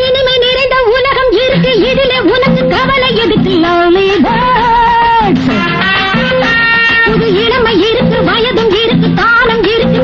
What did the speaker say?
இனிமை நிறைந்த உலகம் இருக்கு, இதிலே உனக்கு கவலை எதுக்கு? Lovely birds. புது இளமை இருக்கு, வயதும் இருக்கு, காலம் இருக்கு,